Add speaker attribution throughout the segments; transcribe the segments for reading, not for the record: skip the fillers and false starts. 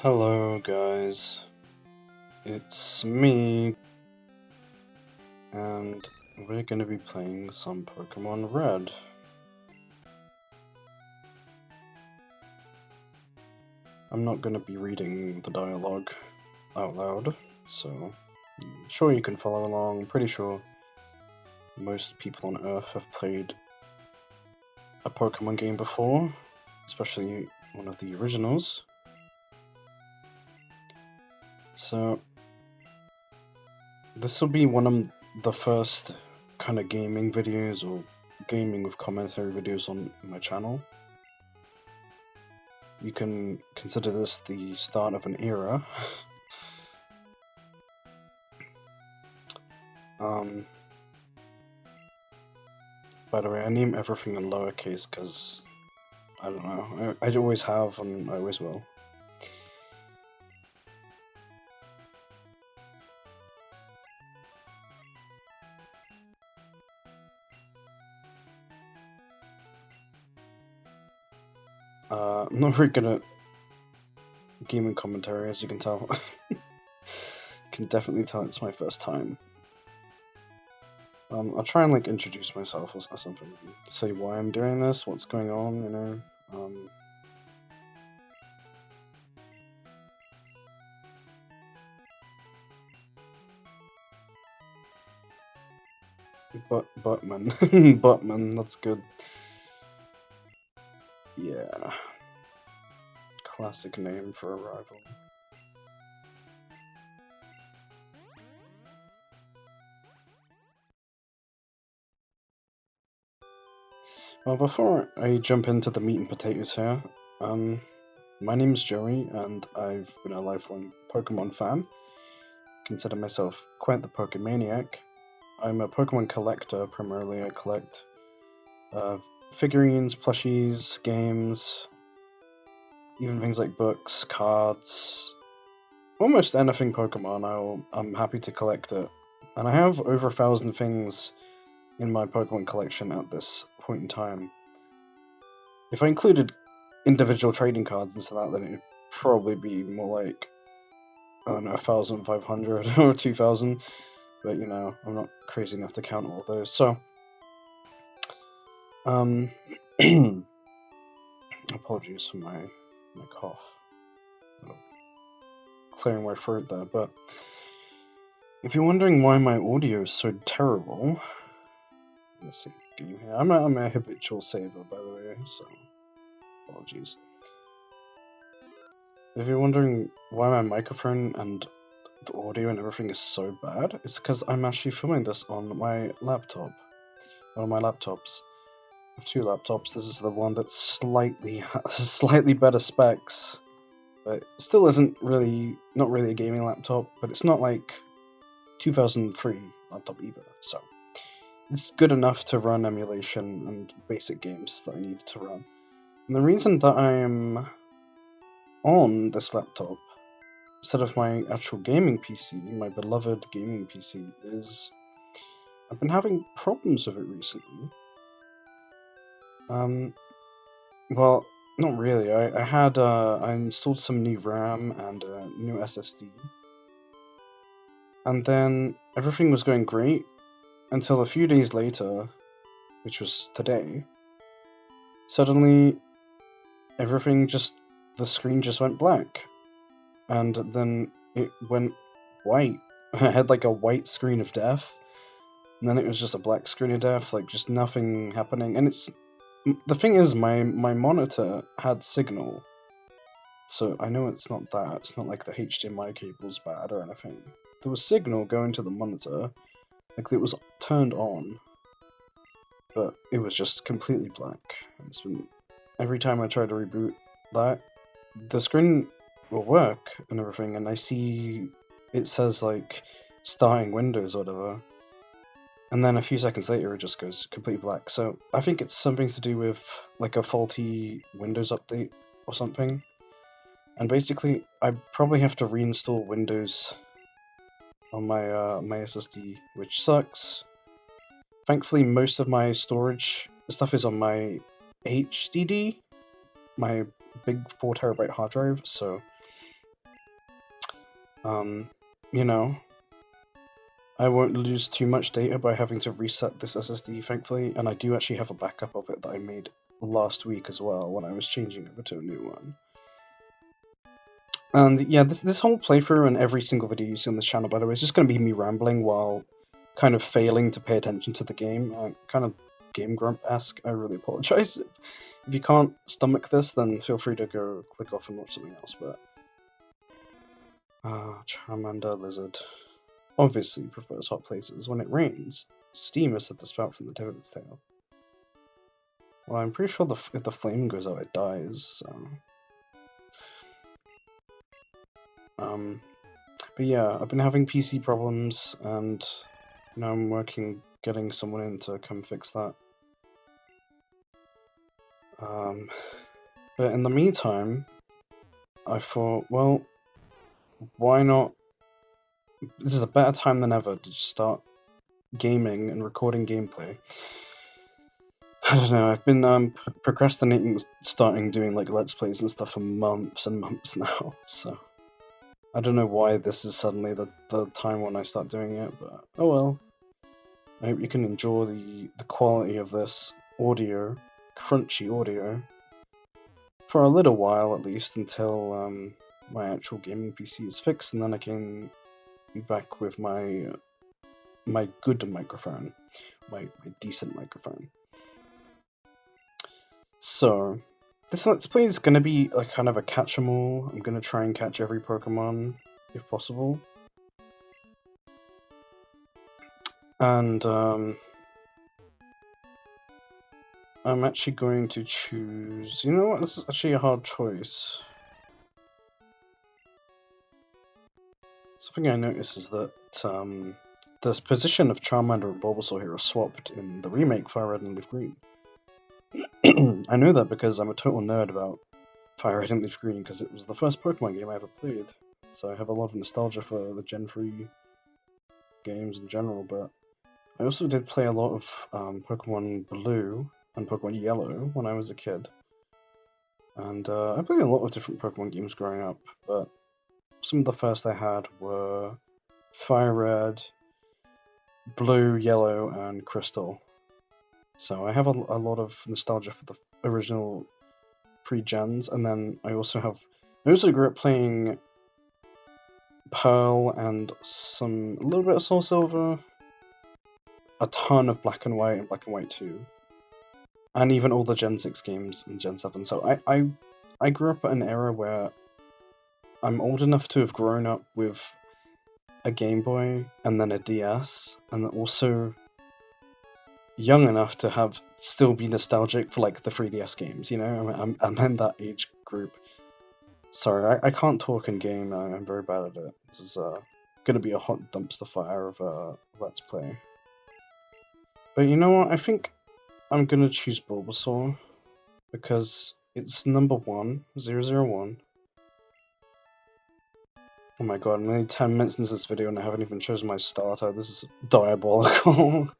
Speaker 1: Hello guys, it's me, and we're gonna be playing some Pokemon Red. I'm not gonna be reading the dialogue out loud, so I'm sure you can follow along. I'm pretty sure most people on Earth have played a Pokemon game before, especially one of the originals. So this will be one of the first kind of gaming videos or gaming with commentary videos on my channel. You can consider this the start of an era. By the way, I name everything in lowercase because, I don't know, I always have and I always will. I'm not very good at gaming commentary, as you can tell. Can definitely tell it's my first time. I'll try and introduce myself or something, say why I'm doing this, what's going on, you know. Buttman, Buttman, that's good. Yeah, classic name for a rival. Well, before I jump into the meat and potatoes here, my name's Joey, and I've been a lifelong Pokemon fan. Consider myself quite the Pokemaniac. I'm a Pokemon collector, primarily. I collect figurines, plushies, games, even things like books, cards, almost anything Pokemon. I'm happy to collect it. And I have over 1,000 things in my Pokemon collection at this point in time. If I included individual trading cards and stuff like that, then it'd probably be more like, I don't know, 1,500 or 2,000. But, you know, I'm not crazy enough to count all those. So, apologies for my cough. Clearing my throat there, but if you're wondering why my audio is so terrible, let's see, can you hear? I'm a habitual saver, by the way, so apologies. If you're wondering why my microphone and the audio and everything is so bad, it's because I'm actually filming this on my laptop. One of my laptops. I have two laptops. This is the one that's slightly better specs, but still isn't really, not really a gaming laptop, but it's not like 2003 laptop either, so it's good enough to run emulation and basic games that I need to run. And the reason that I'm on this laptop instead of my actual gaming PC, my beloved gaming PC, is I've been having problems with it recently. Well, not really. I installed some new RAM and a new SSD, and then everything was going great until a few days later, which was today. Suddenly, the screen just went black, and then it went white. I had like a white screen of death, and then it was just a black screen of death, like just nothing happening. And the thing is, my monitor had signal, so I know it's not that. It's not like the HDMI cable's bad or anything. There was signal going to the monitor, like it was turned on, but it was just completely black. It's been every time I try to reboot that, the screen will work and everything, and I see it says like starting Windows or whatever, and then a few seconds later it just goes completely black. So I think it's something to do with like a faulty Windows update or something. And basically, I probably have to reinstall Windows on my my SSD, which sucks. Thankfully, most of my storage stuff is on my HDD, my big 4 terabyte hard drive, so You know, I won't lose too much data by having to reset this SSD, thankfully, and I do actually have a backup of it that I made last week as well when I was changing over to a new one. And yeah, this whole playthrough and every single video you see on this channel, by the way, is just going to be me rambling while kind of failing to pay attention to the game. Kind of Game Grump-esque. I really apologize. If you can't stomach this, then feel free to go click off and watch something else. But Charmander Lizard obviously prefers hot places. When it rains, steam is at the spout from the tip of its tail. Well, I'm pretty sure if the flame goes out, it dies. So, but yeah, I've been having PC problems, and now I'm getting someone in to come fix that. But in the meantime, I thought, well, why not? This is a better time than ever to just start gaming and recording gameplay. I don't know, I've been procrastinating starting doing like Let's Plays and stuff for months and months now, so I don't know why this is suddenly the time when I start doing it, but oh well. I hope you can enjoy the quality of this audio, crunchy audio, for a little while at least, until my actual gaming PC is fixed, and then I can be back with my good microphone, my decent microphone. So, this Let's Play is going to be like kind of a catch-em-all. I'm going to try and catch every Pokemon, if possible. And, I'm actually going to choose... You know what? This is actually a hard choice. Something I noticed is that, the position of Charmander and Bulbasaur here are swapped in the remake Fire Red and Leaf Green. I know that because I'm a total nerd about Fire Red and Leaf Green, because it was the first Pokemon game I ever played. So I have a lot of nostalgia for the Gen 3 games in general, but I also did play a lot of Pokemon Blue and Pokemon Yellow when I was a kid. And I played a lot of different Pokemon games growing up, but some of the first I had were Fire Red, Blue, Yellow, and Crystal. So I have a lot of nostalgia for the original pre-gens, and then I also grew up playing Pearl and a little bit of Soul Silver, a ton of Black and White and Black and White 2, and even all the Gen 6 games in Gen 7. So I grew up at an era where I'm old enough to have grown up with a Game Boy and then a DS, and also young enough to still be nostalgic for like the 3DS games, you know? I'm in that age group. Sorry, I can't talk in game. I'm very bad at it. This is gonna be a hot dumpster fire of a Let's Play. But you know what? I think I'm gonna choose Bulbasaur because it's number 1, 001. Oh my god, I'm only 10 minutes into this video and I haven't even chosen my starter. This is diabolical.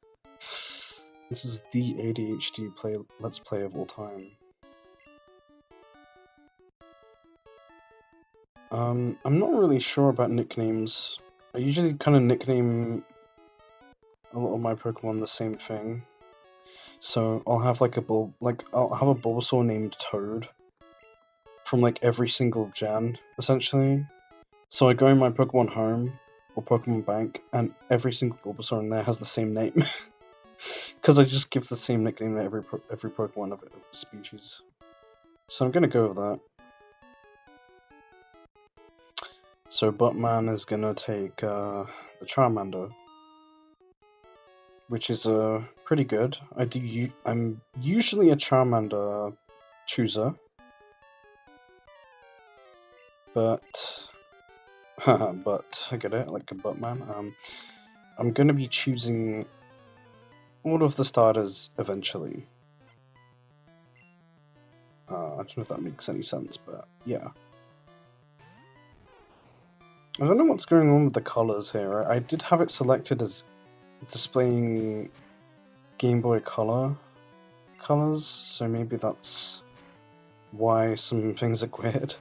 Speaker 1: This is the ADHD Let's Play of all time. I'm not really sure about nicknames. I usually kind of nickname a lot of my Pokemon the same thing. So I'll have like I'll have a Bulbasaur named Toad from like every single gen, essentially. So I go in my Pokemon Home or Pokemon Bank, and every single Bulbasaur in there has the same name. Because I just give the same nickname to every Pokemon of its species. So I'm gonna go with that. So Buttman is gonna take the Charmander, which is pretty good. I'm usually a Charmander chooser, but I get it, like a Buttman. I'm gonna be choosing all of the starters eventually. I don't know if that makes any sense, but yeah. I don't know what's going on with the colors here. I did have it selected as displaying Game Boy Color colors, so maybe that's why some things are weird.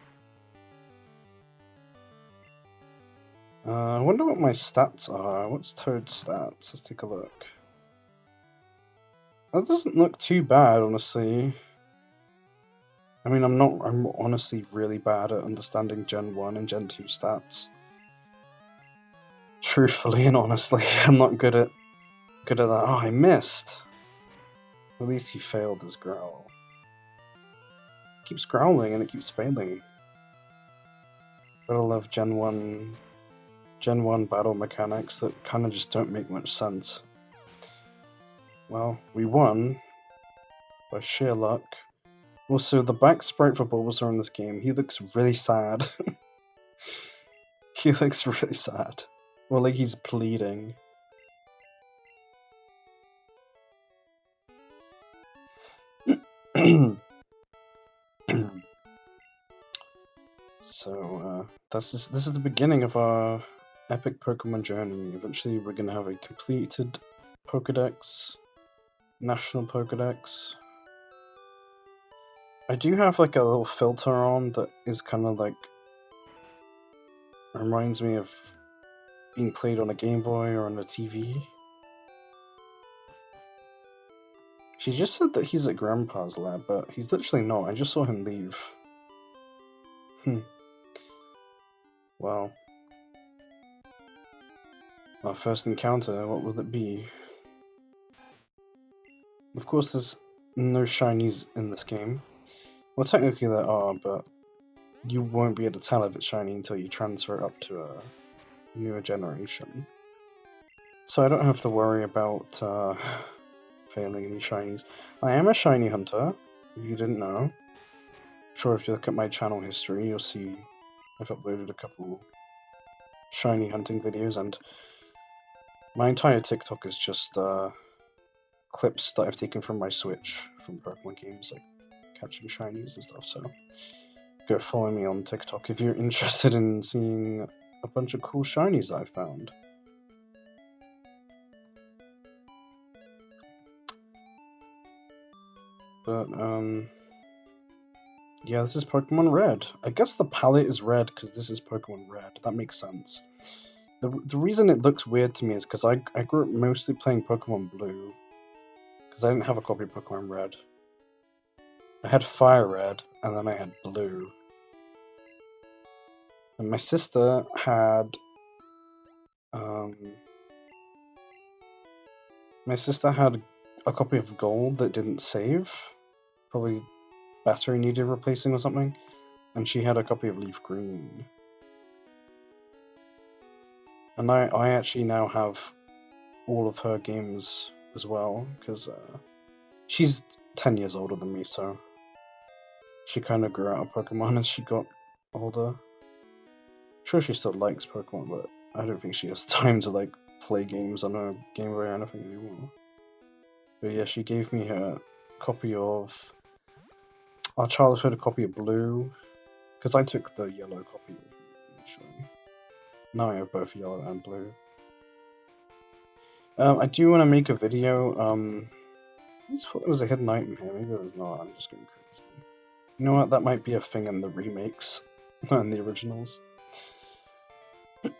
Speaker 1: I wonder what my stats are. What's Toad's stats? Let's take a look. That doesn't look too bad, honestly. I mean, I'm honestly really bad at understanding Gen 1 and Gen 2 stats. Truthfully and honestly, I'm not good at that. Oh, I missed! At least he failed his growl. It keeps growling and it keeps failing. But I love Gen 1 battle mechanics that kind of just don't make much sense. Well, we won by sheer luck. Also, the back sprite for Bulbasaur in this game, he looks really sad. He looks really sad. Well, like he's pleading. So, this is the beginning of our epic Pokemon journey. Eventually, we're gonna have a completed Pokedex, National Pokedex. I do have like a little filter on that is kind of like reminds me of being played on a Game Boy or on a TV. She just said that he's at Grandpa's lab, but he's literally not. I just saw him leave. Well, our first encounter, what will it be? Of course, there's no shinies in this game. Well, technically there are, but you won't be able to tell if it's shiny until you transfer it up to a newer generation. So I don't have to worry about failing any shinies. I am a shiny hunter, if you didn't know. Sure, if you look at my channel history, you'll see I've uploaded a couple shiny hunting videos, and my entire TikTok is just clips that I've taken from my Switch from Pokemon games, like catching shinies and stuff, so go follow me on TikTok if you're interested in seeing a bunch of cool shinies that I found. But, yeah, this is Pokemon Red. I guess the palette is red because this is Pokemon Red. That makes sense. The reason it looks weird to me is because I grew up mostly playing Pokemon Blue. Because I didn't have a copy of Pokemon Red. I had Fire Red, and then I had Blue. And my sister had... my sister had a copy of Gold that didn't save. Probably battery needed replacing or something. And she had a copy of Leaf Green. And I actually now have all of her games as well, because she's 10 years older than me, so she kind of grew out of Pokemon as she got older. I'm sure she still likes Pokemon, but I don't think she has time to like play games on her Game Boy or anything anymore. But yeah, she gave me her copy of our childhood copy of Blue, because I took the yellow copy initially. Now I have both yellow and blue. I do want to make a video. I just thought there was a hidden item here. Maybe there's not. I'm just going crazy. You know what? That might be a thing in the remakes, not in the originals.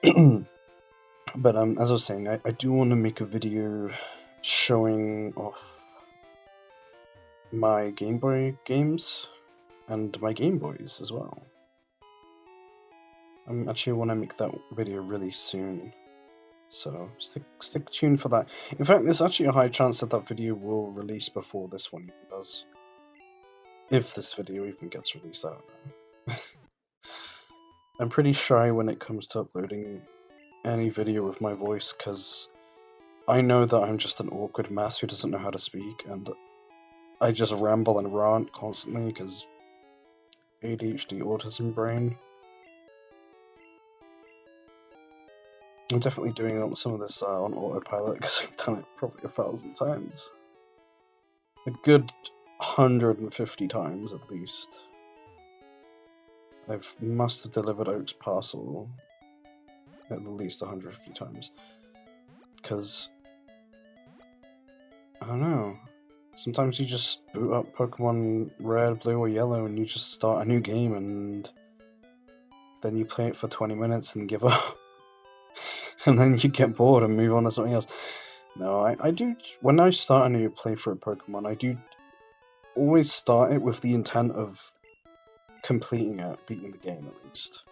Speaker 1: But as I was saying, I do want to make a video showing off my Game Boy games and my Game Boys as well. I actually want to make that video really soon, so stick tuned for that. In fact, there's actually a high chance that that video will release before this one even does. If this video even gets released, I don't know. I'm pretty shy when it comes to uploading any video with my voice, because I know that I'm just an awkward mess who doesn't know how to speak, and I just ramble and rant constantly because ADHD autism brain. I'm definitely doing some of this on autopilot because I've done it probably 1,000 times. A good 150 times at least. Must have delivered Oak's parcel at least 150 times. Because, I don't know, sometimes you just boot up Pokemon Red, Blue, or Yellow and you just start a new game and then you play it for 20 minutes and give up. and then you get bored and move on to something else. No, I do. When I start a new playthrough of Pokemon, I do always start it with the intent of completing it, beating the game at least.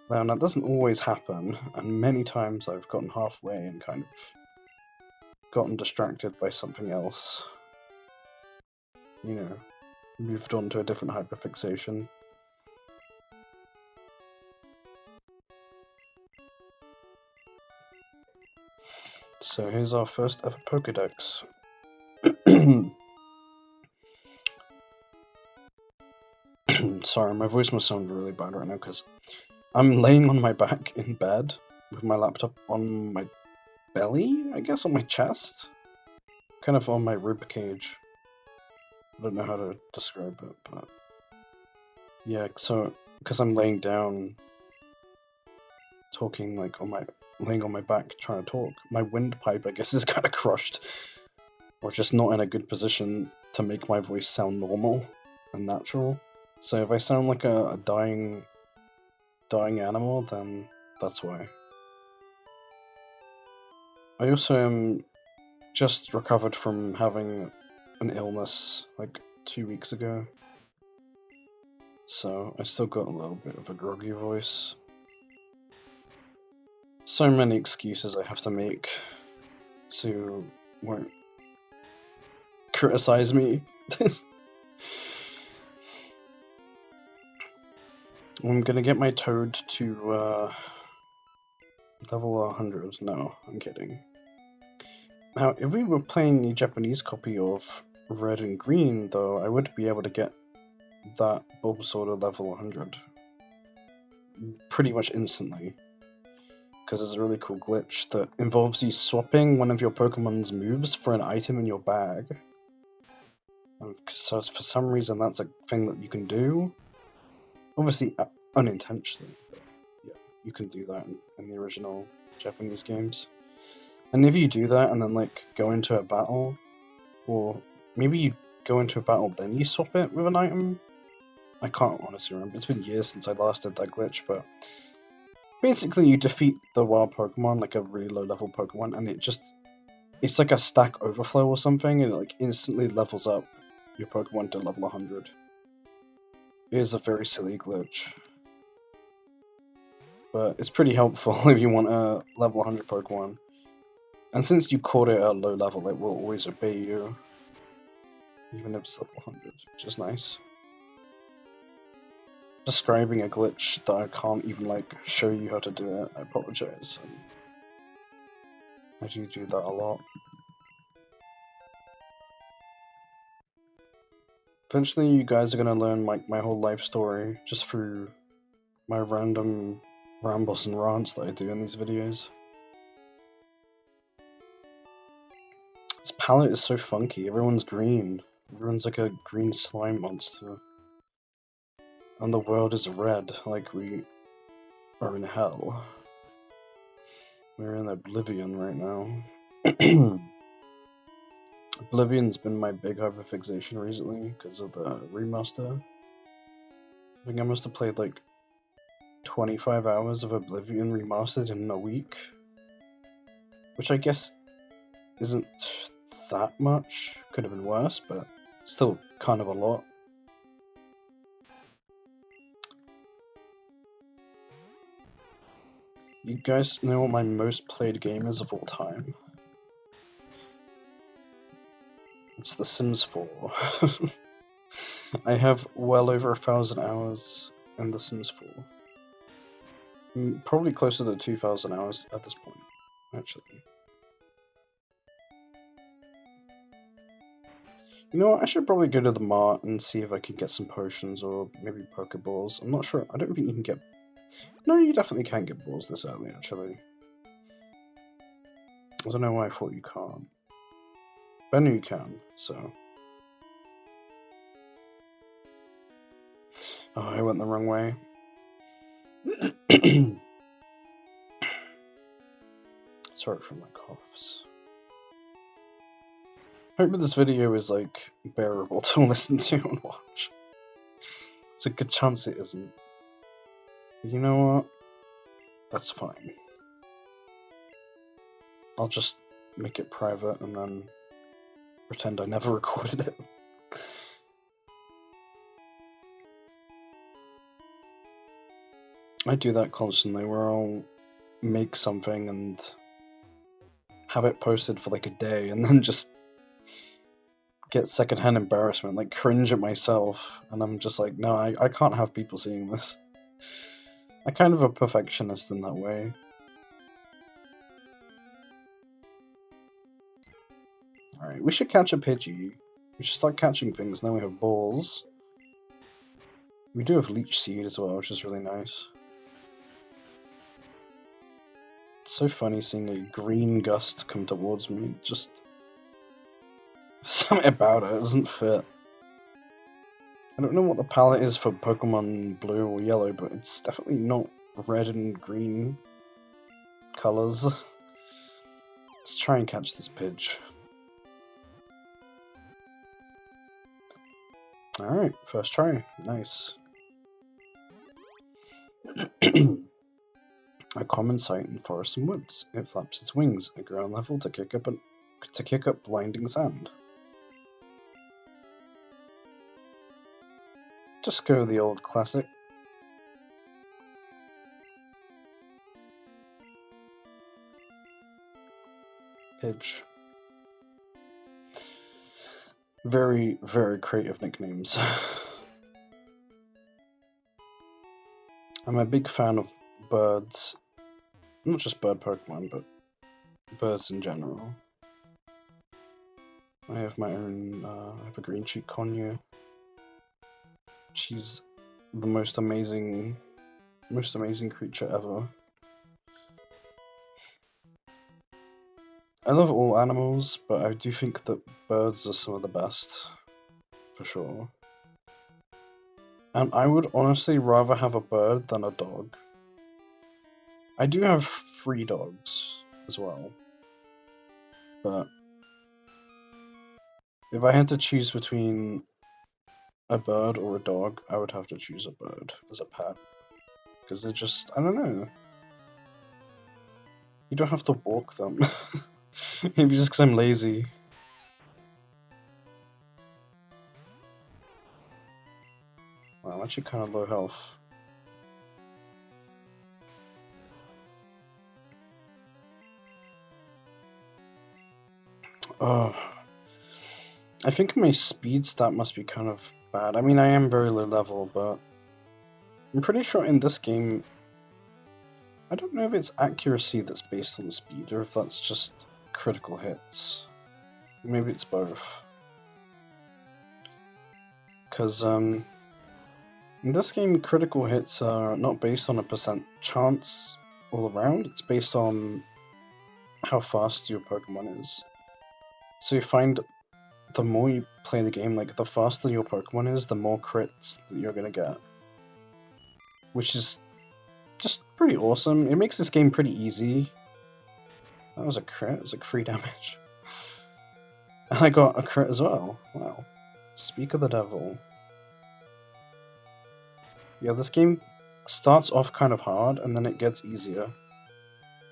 Speaker 1: Now, that doesn't always happen, and many times I've gotten halfway and kind of gotten distracted by something else. You know, moved on to a different hyperfixation. So here's our first ever Pokedex. Sorry, my voice must sound really bad right now because I'm laying on my back in bed with my laptop on my belly, I guess, on my chest. Kind of on my rib cage. I don't know how to describe it, but yeah, so because I'm laying down, talking like laying on my back trying to talk, my windpipe I guess is kind of crushed, or just not in a good position to make my voice sound normal and natural. So if I sound like a dying animal, then that's why. I also am just recovered from having an illness like 2 weeks ago, so I still got a little bit of a groggy voice. So many excuses I have to make, so you won't criticize me. I'm gonna get my Toad to level 100. No, I'm kidding. Now, if we were playing a Japanese copy of Red and Green, though, I would be able to get that Bulbasaur to level 100 pretty much instantly. Because there's a really cool glitch that involves you swapping one of your Pokemon's moves for an item in your bag. So for some reason that's a thing that you can do. Obviously unintentionally, but yeah, you can do that in the original Japanese games. And if you do that and then like go into a battle, or maybe you go into a battle then you swap it with an item. I can't honestly remember. It's been years since I last did that glitch, but basically you defeat the wild Pokemon, like a really low level Pokemon, and it's like a stack overflow or something, and it like instantly levels up your Pokemon to level 100. It is a very silly glitch, but it's pretty helpful if you want a level 100 Pokemon. And since you caught it at a low level, it will always obey you, even if it's level 100, which is nice. Describing a glitch that I can't even like show you how to do it, I apologize. I do that a lot. Eventually you guys are gonna learn my whole life story just through my random rambles and rants that I do in these videos. This palette is so funky, everyone's green. Everyone's like a green slime monster. And the world is red, like we are in hell. We're in Oblivion right now. Oblivion's been my big hyperfixation recently because of the remaster. I think I must have played like 25 hours of Oblivion remastered in a week. Which I guess isn't that much. Could have been worse, but still kind of a lot. You guys know what my most played game is of all time? It's The Sims 4. I have well over 1,000 hours in The Sims 4. Probably closer to 2,000 hours at this point, actually. You know what, I should probably go to the mart and see if I can get some potions or maybe Pokeballs. I'm not sure, I don't think you can get... No, you definitely can get balls this early, actually. I don't know why I thought you can't. But I knew you can, so... Oh, I went the wrong way. Sorry for my coughs. Hope that this video is, like, bearable to listen to and watch. It's a good chance it isn't. But you know what? That's fine. I'll just make it private and then pretend I never recorded it. I do that constantly, where I'll make something and have it posted for like a day and then just get secondhand embarrassment, like cringe at myself, and I'm just like, no, I can't have people seeing this. I'm kind of a perfectionist in that way. Alright, we should catch a Pidgey. We should start catching things. Now we have balls. We do have Leech Seed as well, which is really nice. It's so funny seeing a green gust come towards me. Just something about it doesn't fit. I don't know what the palette is for Pokemon Blue or Yellow, but it's definitely not red and green colors. Let's try and catch this Pidge. Alright, first try. Nice. A common sight in forests and woods. It flaps its wings at ground level to kick up blinding sand. Just go the old classic. Pidge. Very, very creative nicknames. I'm a big fan of birds. Not just bird Pokemon, but birds in general. I have my own, I have a green cheek conure. She's the most amazing creature ever. I love all animals, but I do think that birds are some of the best, for sure. And I would honestly rather have a bird than a dog. I do have 3 dogs as well, but if I had to choose between a bird or a dog, I would have to choose a bird as a pet. Because they're just, I don't know. You don't have to walk them. Maybe just because I'm lazy. Wow, I'm actually kind of low health. Oh, I think my speed stat must be kind of bad. I mean, I am very low level, but I'm pretty sure in this game, I don't know if it's accuracy that's based on speed or if that's just critical hits. Maybe it's both. Because in this game, critical hits are not based on a percent chance all around, it's based on how fast your Pokemon is. So you find the more you play the game, like the faster your Pokemon is, the more crits that you're gonna get. Which is just pretty awesome. It makes this game pretty easy. That was a crit, it was like 3 damage. And I got a crit as well. Wow. Speak of the devil. Yeah, this game starts off kind of hard and then it gets easier.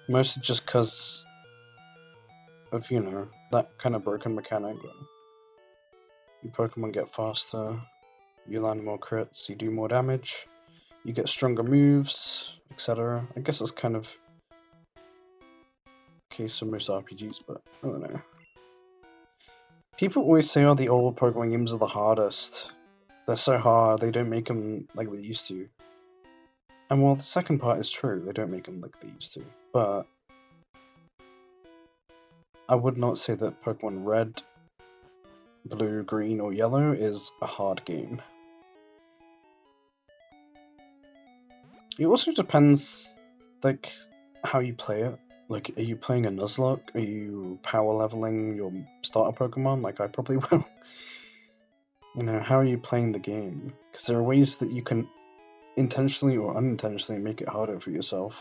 Speaker 1: Mostly just because of, you know, that kind of broken mechanic. Your Pokemon get faster, you land more crits, you do more damage, you get stronger moves, etc. I guess that's kind of the case for most RPGs, but I don't know. People always say, oh, the old Pokemon games are the hardest. They're so hard, they don't make them like they used to. And well, the second part is true, they don't make them like they used to. But I would not say that Pokemon Red, Blue, Green, or Yellow is a hard game. It also depends, like, how you play it. Like, are you playing a Nuzlocke? Are you power leveling your starter Pokemon? Like, I probably will. You know, how are you playing the game? Because there are ways that you can intentionally or unintentionally make it harder for yourself.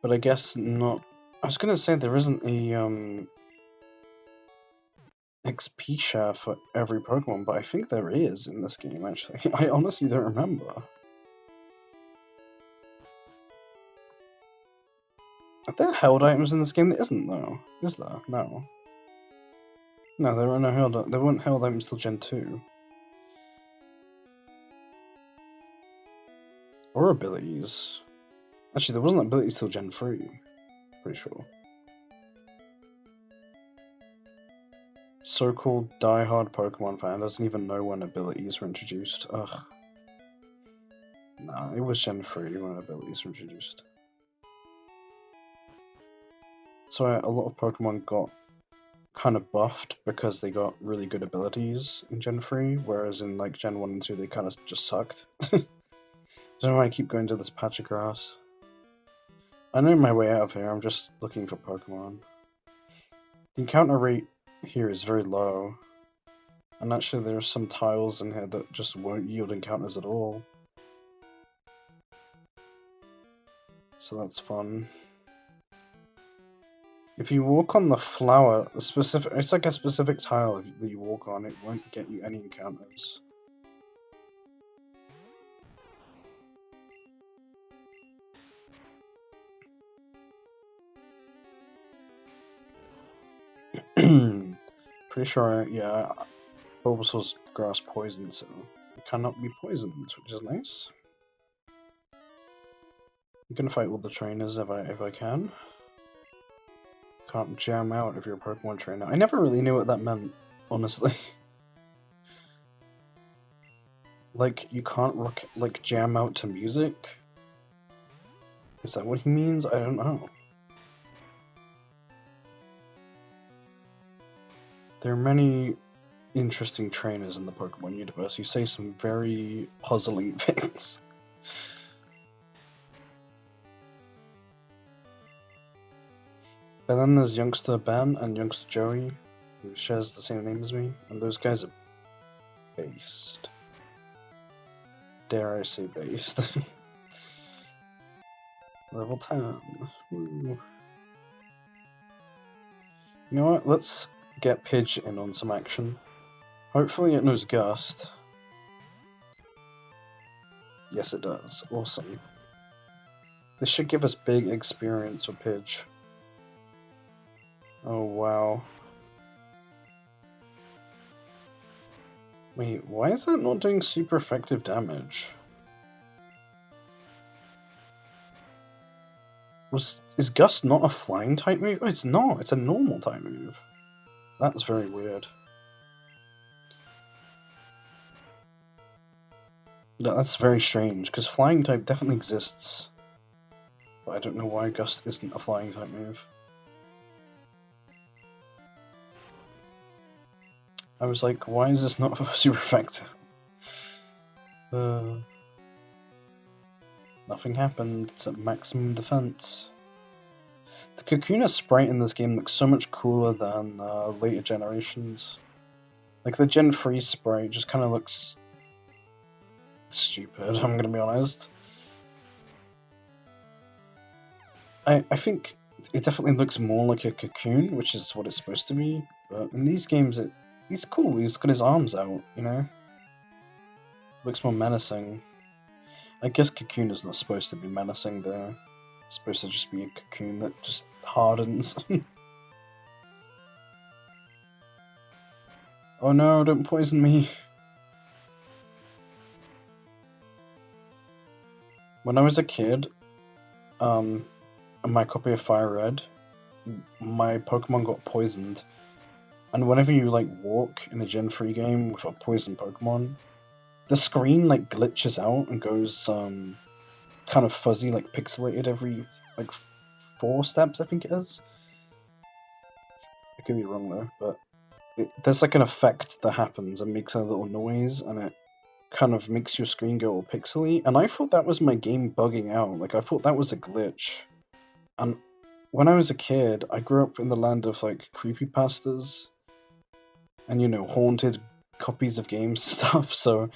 Speaker 1: But I guess not. I was gonna say there isn't a XP share for every Pokemon, but I think there is in this game, actually. I honestly don't remember. Are there held items in this game? There isn't, though. Is there? No. No, there are no held. There weren't held items till Gen 2. Or abilities. Actually, there wasn't abilities till Gen 3. Pretty sure. So-called die-hard Pokemon fan doesn't even know when abilities were introduced. Ugh. Nah, it was Gen 3 when abilities were introduced. So a lot of Pokemon got kind of buffed because they got really good abilities in Gen 3, whereas in like Gen 1 and 2 they kind of just sucked. I don't know why I keep going to this patch of grass. I know my way out of here, I'm just looking for Pokemon. The encounter rate here is very low. And actually there are some tiles in here that just won't yield encounters at all. So that's fun. If you walk on the flower, it's like a specific tile that you walk on, it won't get you any encounters. Pretty sure, yeah, Bulbasaur's grass poisoned, so it cannot be poisoned, which is nice. I'm gonna fight all the trainers if I can. Can't jam out if you're a Pokemon trainer. I never really knew what that meant, honestly. Like, you can't jam out to music? Is that what he means? I don't know. There are many interesting trainers in the Pokemon universe who say some very puzzling things. But then there's Youngster Ben and Youngster Joey, who shares the same name as me, and those guys are based. Dare I say based. Level 10. Woo. You know what, let's get Pidge in on some action. Hopefully it knows Gust. Yes it does, awesome. This should give us big experience for Pidge. Oh wow. Wait, why is that not doing super effective damage? Is Gust not a flying type move? Oh, it's not, it's a normal type move. That's very weird. No, that's very strange, because flying type definitely exists. But I don't know why Gust isn't a flying type move. I was like, why is this not super effective? Nothing happened, it's at maximum defense. The Kakuna sprite in this game looks so much cooler than later generations. Like, the Gen 3 sprite just kind of looks stupid, I'm gonna be honest. I think it definitely looks more like a cocoon, which is what it's supposed to be, but in these games he's cool, he's got his arms out, you know? Looks more menacing. I guess Cocoon is not supposed to be menacing though. It's supposed to just be a cocoon that just hardens. Oh no, don't poison me! When I was a kid, in my copy of Fire Red, my Pokemon got poisoned. And whenever you like walk in a Gen 3 game with a poisoned Pokemon, the screen like glitches out and goes kind of fuzzy, like pixelated every like 4 steps, I think it is. I could be wrong though, but there's like an effect that happens and makes a little noise, and it kind of makes your screen go all pixely. And I thought that was my game bugging out. Like, I thought that was a glitch. And when I was a kid, I grew up in the land of like creepypastas and, you know, haunted copies of games and stuff, so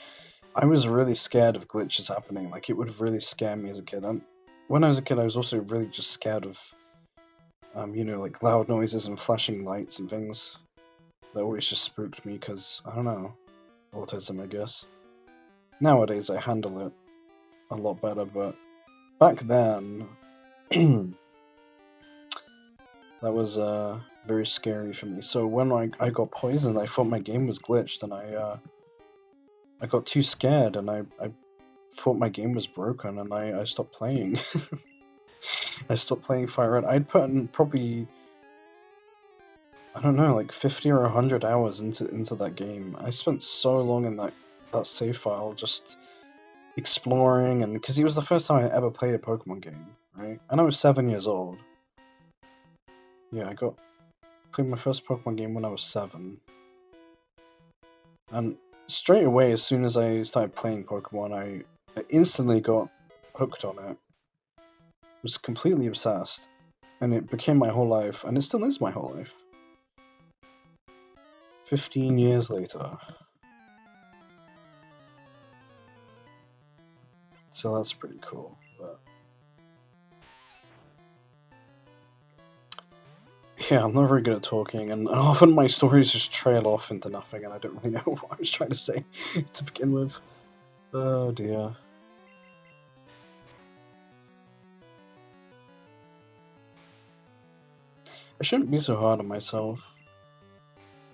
Speaker 1: I was really scared of glitches happening. Like, it would really scare me as a kid. And when I was a kid, I was also really just scared of, you know, like loud noises and flashing lights and things. That always just spooked me because, I don't know, autism, I guess. Nowadays, I handle it a lot better, but back then, That was very scary for me. So when I got poisoned, I thought my game was glitched, and I got too scared, and I thought my game was broken, and I stopped playing. I stopped playing Fire Red. I'd put in probably, I don't know, like 50 or 100 hours into that game. I spent so long in that save file just exploring, and because it was the first time I ever played a Pokemon game, right? And I was 7 years old. Yeah, I played my first Pokemon game when I was 7. And straight away, as soon as I started playing Pokemon, I instantly got hooked on it. Was completely obsessed. And it became my whole life, and it still is my whole life. 15 years later. So that's pretty cool. But yeah, I'm not very good at talking, and often my stories just trail off into nothing, and I don't really know what I was trying to say to begin with. Oh dear. I shouldn't be so hard on myself.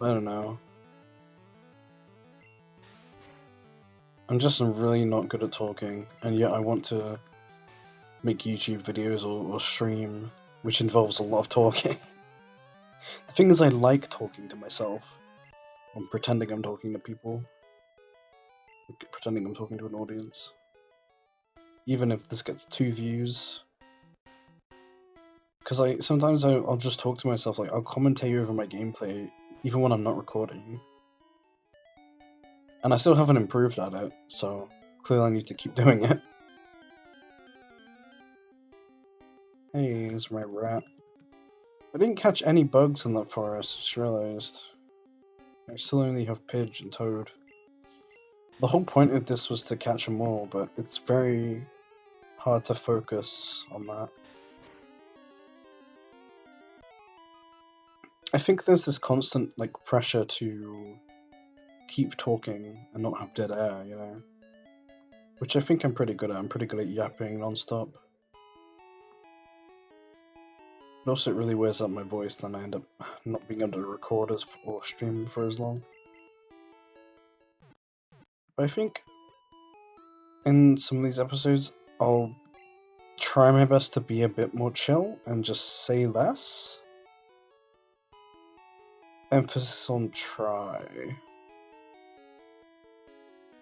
Speaker 1: I don't know. I'm just really not good at talking, and yet I want to make YouTube videos or stream, which involves a lot of talking. The thing is, I like talking to myself. I'm pretending I'm talking to people. Pretending I'm talking to an audience. Even if this gets 2 views. Because sometimes I'll just talk to myself, like I'll commentate over my gameplay, even when I'm not recording. And I still haven't improved at it, so clearly I need to keep doing it. Hey, there's my rat. I didn't catch any bugs in that forest, I just realized. I still only have Pidge and Toad. The whole point of this was to catch them all, but it's very hard to focus on that. I think there's this constant like pressure to keep talking and not have dead air, you know? Which I think I'm pretty good at. I'm pretty good at yapping non-stop. But also it really wears out my voice, then I end up not being able to record or stream for as long. But I think in some of these episodes, I'll try my best to be a bit more chill and just say less. Emphasis on try.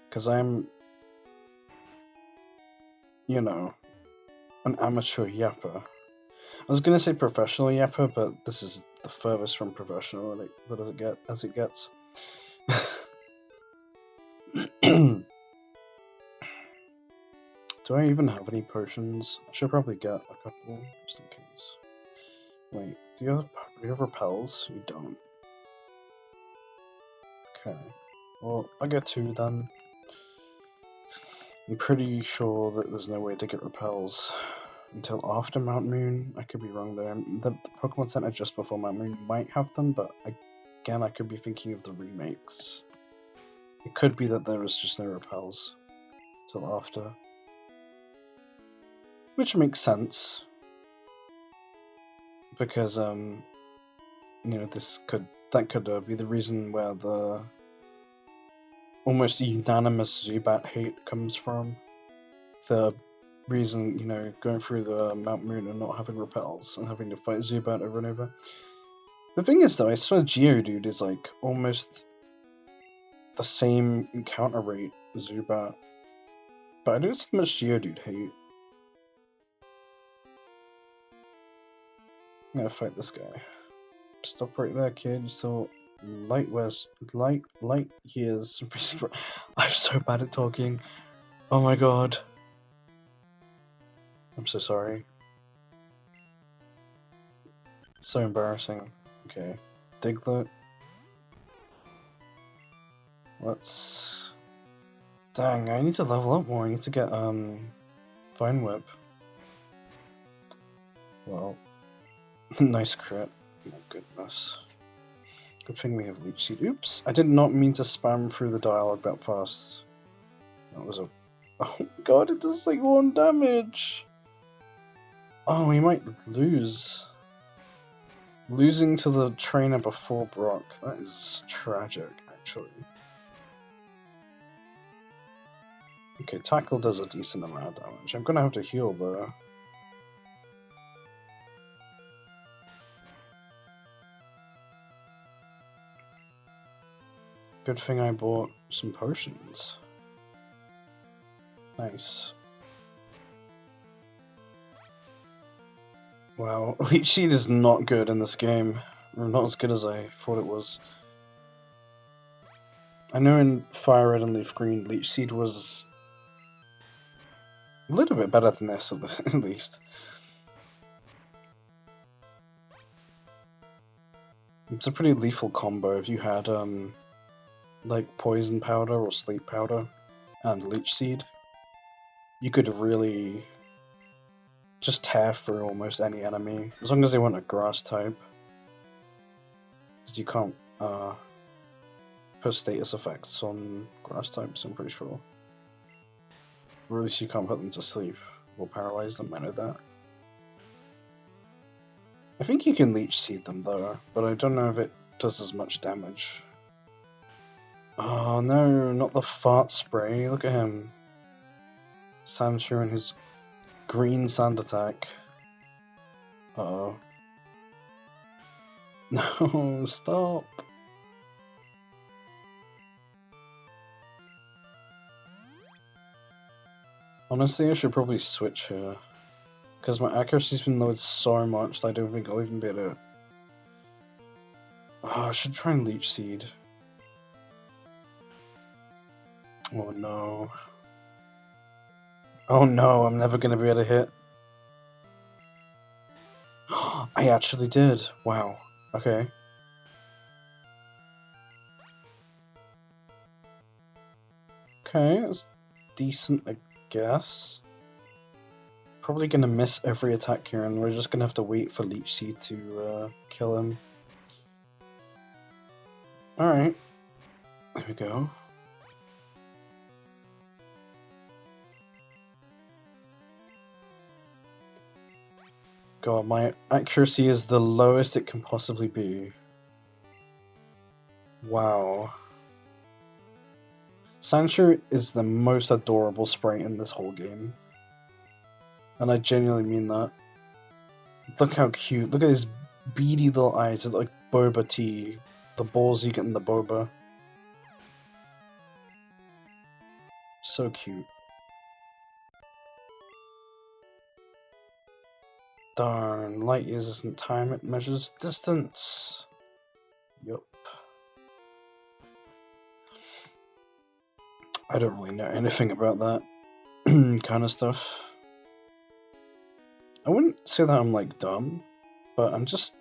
Speaker 1: Because I'm, you know, an amateur yapper. I was gonna say professional yapper, but this is the furthest from professional as it gets. Do I even have any potions? I should probably get a couple, just in case. Wait, do you have repels? You don't. Okay. Well, I'll get 2 then. I'm pretty sure that there's no way to get repels until after Mount Moon. I could be wrong there. The Pokemon Center just before Mount Moon might have them, but again, I could be thinking of the remakes. It could be that there was just no repels till after. Which makes sense. Because, you know, that could be the reason where the almost unanimous Zubat hate comes from. The reason, you know, going through the Mount Moon and not having repels and having to fight Zubat over and over. The thing is, though, I swear Geodude is like almost the same encounter rate as Zubat. But I don't see much Geodude hate. I'm gonna fight this guy. Stop right there, kid. So light years. I'm so bad at talking. Oh my god. I'm so sorry. So embarrassing. Okay. Diglett. Let's... Dang, I need to level up more. I need to get, Vine Whip. Well, nice crit. Oh goodness. Good thing we have Leech Seed. Oops, I did not mean to spam through the dialogue that fast. That was a... Oh god, it does like 1 damage! Oh, we might lose. Losing to the trainer before Brock, that is tragic, actually. Okay, Tackle does a decent amount of damage. I'm gonna have to heal, though. Good thing I bought some potions. Nice. Wow, Leech Seed is not good in this game. Or not as good as I thought it was. I know in Fire Red and Leaf Green, Leech Seed was a little bit better than this, at least. It's a pretty lethal combo if you had, like Poison Powder or Sleep Powder and Leech Seed. You could really just tear through almost any enemy, as long as they want a Grass type. Because you can't put status effects on Grass types, I'm pretty sure. Or at least you can't put them to sleep or paralyze them, I know that. I think you can Leech Seed them though, but I don't know if it does as much damage. Oh no, not the fart spray, look at him. Samshu and his green sand attack. Uh-oh. No, stop! Honestly, I should probably switch here. Because my accuracy's been lowered so much that I don't think I'll even be able to... Oh, I should try and Leech Seed. Oh no. Oh no, I'm never gonna be able to hit. I actually did. Wow. Okay. Okay, it's decent, I guess. Probably gonna miss every attack here, and we're just gonna have to wait for Leech Seed to kill him. Alright. There we go. God, my accuracy is the lowest it can possibly be. Wow. Sancho is the most adorable sprite in this whole game. And I genuinely mean that. Look how cute. Look at his beady little eyes. It's like boba tea. The balls you get in the boba. So cute. Darn, light years isn't time, it measures distance. Yup. I don't really know anything about that kind of stuff. I wouldn't say that I'm like dumb, but I'm just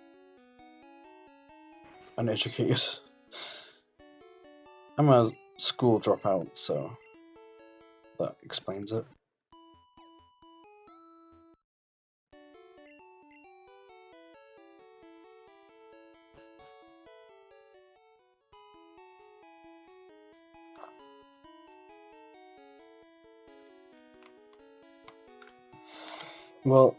Speaker 1: uneducated. I'm a school dropout, so that explains it. Well,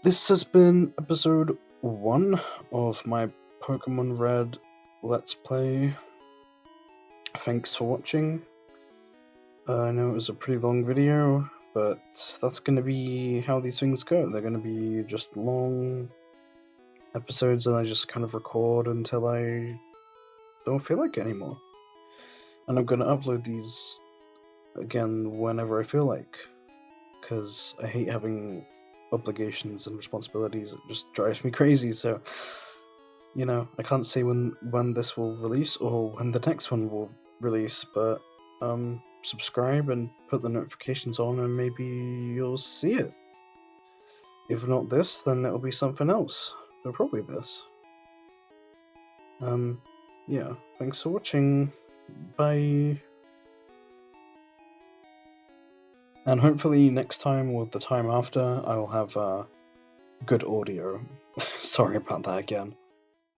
Speaker 1: this has been episode 1 of my Pokemon Red Let's Play. Thanks for watching. I know it was a pretty long video, but that's going to be how these things go. They're going to be just long episodes that I just kind of record until I don't feel like it anymore. And I'm going to upload these again whenever I feel like, because I hate having obligations and responsibilities. It just drives me crazy, so you know, I can't say when this will release or when the next one will release, but subscribe and put the notifications on and maybe you'll see it. If not this, then it'll be something else. But probably this. Yeah, thanks for watching. Bye. And hopefully next time or the time after, I will have good audio. Sorry about that again.